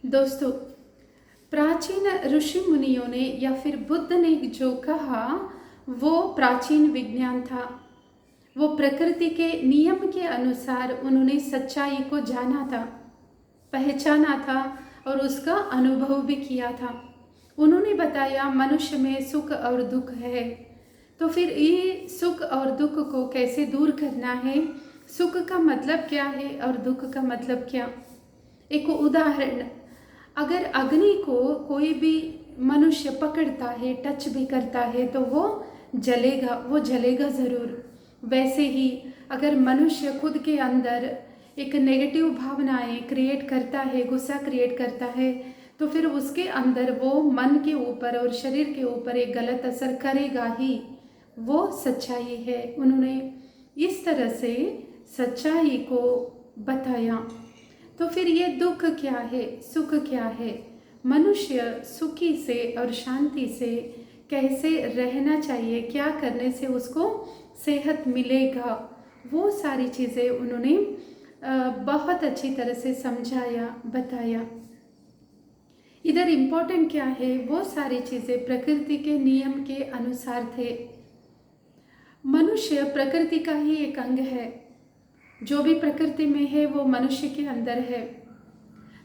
दोस्तों, प्राचीन ऋषि मुनियों ने या फिर बुद्ध ने जो कहा वो प्राचीन विज्ञान था। वो प्रकृति के नियम के अनुसार उन्होंने सच्चाई को जाना था, पहचाना था और उसका अनुभव भी किया था। उन्होंने बताया मनुष्य में सुख और दुख है, तो फिर ये सुख और दुख को कैसे दूर करना है, सुख का मतलब क्या है और दुख का मतलब क्या। एक उदाहरण, अगर अग्नि को कोई भी मनुष्य पकड़ता है, टच भी करता है तो वो जलेगा ज़रूर। वैसे ही अगर मनुष्य खुद के अंदर एक नेगेटिव भावनाएं क्रिएट करता है, गुस्सा क्रिएट करता है, तो फिर उसके अंदर वो मन के ऊपर और शरीर के ऊपर एक गलत असर करेगा ही। वो सच्चाई है। उन्होंने इस तरह से सच्चाई को बताया। तो फिर ये दुख क्या है, सुख क्या है, मनुष्य सुखी से और शांति से कैसे रहना चाहिए, क्या करने से उसको सेहत मिलेगा, वो सारी चीज़ें उन्होंने बहुत अच्छी तरह से समझाया, बताया। इधर इम्पोर्टेंट क्या है, वो सारी चीज़ें प्रकृति के नियम के अनुसार थे। मनुष्य प्रकृति का ही एक अंग है। जो भी प्रकृति में है वो मनुष्य के अंदर है।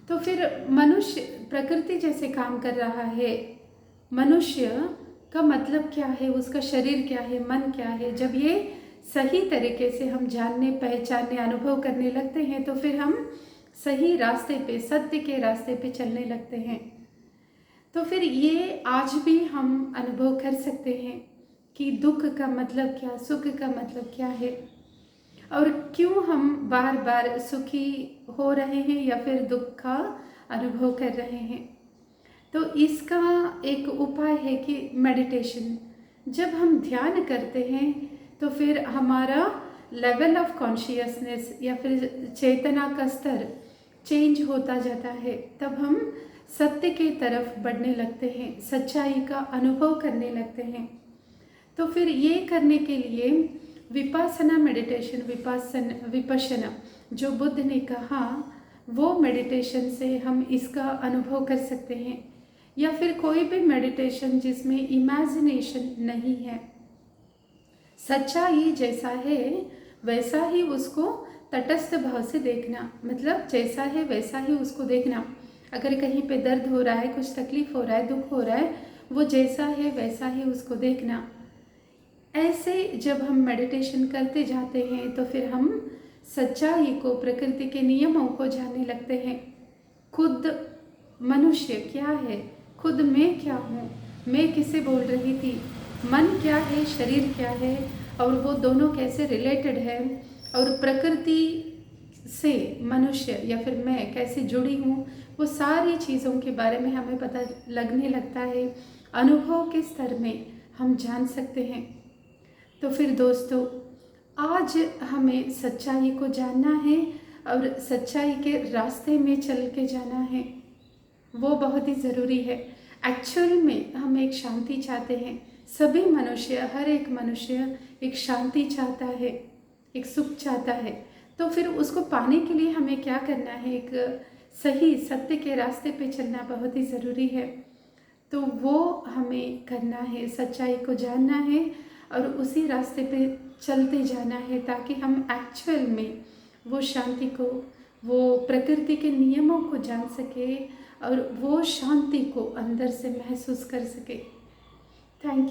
तो फिर मनुष्य प्रकृति जैसे काम कर रहा है, मनुष्य का मतलब क्या है, उसका शरीर क्या है, मन क्या है, जब ये सही तरीके से हम जानने, पहचानने, अनुभव करने लगते हैं तो फिर हम सही रास्ते पे, सत्य के रास्ते पे चलने लगते हैं। तो फिर ये आज भी हम अनुभव कर सकते हैं कि दुख का मतलब क्या, सुख का मतलब क्या है और क्यों हम बार बार सुखी हो रहे हैं या फिर दुख का अनुभव कर रहे हैं। तो इसका एक उपाय है कि मेडिटेशन। जब हम ध्यान करते हैं तो फिर हमारा लेवल ऑफ कॉन्शियसनेस या फिर चेतना का स्तर चेंज होता जाता है। तब हम सत्य की तरफ बढ़ने लगते हैं, सच्चाई का अनुभव करने लगते हैं। तो फिर ये करने के लिए विपासना मेडिटेशन, विपश्यना जो बुद्ध ने कहा, वो मेडिटेशन से हम इसका अनुभव कर सकते हैं। या फिर कोई भी मेडिटेशन जिसमें इमेजिनेशन नहीं है, सच्चाई जैसा है वैसा ही उसको तटस्थ भाव से देखना, मतलब जैसा है वैसा ही उसको देखना। अगर कहीं पे दर्द हो रहा है, कुछ तकलीफ हो रहा है, दुख हो रहा है, वो जैसा है वैसा ही उसको देखना। ऐसे जब हम मेडिटेशन करते जाते हैं तो फिर हम सच्चाई को, प्रकृति के नियमों को जानने लगते हैं। खुद मनुष्य क्या है, खुद मैं क्या हूँ, मैं किसे बोल रही थी, मन क्या है, शरीर क्या है और वो दोनों कैसे रिलेटेड है, और प्रकृति से मनुष्य या फिर मैं कैसे जुड़ी हूँ, वो सारी चीज़ों के बारे में हमें पता लगने लगता है। अनुभव के स्तर में हम जान सकते हैं। तो फिर दोस्तों, आज हमें सच्चाई को जानना है और सच्चाई के रास्ते में चल के जाना है, वो बहुत ही ज़रूरी है। एक्चुअल में हम एक शांति चाहते हैं। सभी मनुष्य, हर एक मनुष्य एक शांति चाहता है, एक सुख चाहता है। तो फिर उसको पाने के लिए हमें क्या करना है, एक सही सत्य के रास्ते पे चलना बहुत ही ज़रूरी है। तो वो हमें करना है, सच्चाई को जानना है और उसी रास्ते पे चलते जाना है, ताकि हम एक्चुअल में वो शांति को, वो प्रकृति के नियमों को जान सके और वो शांति को अंदर से महसूस कर सके। Thank you.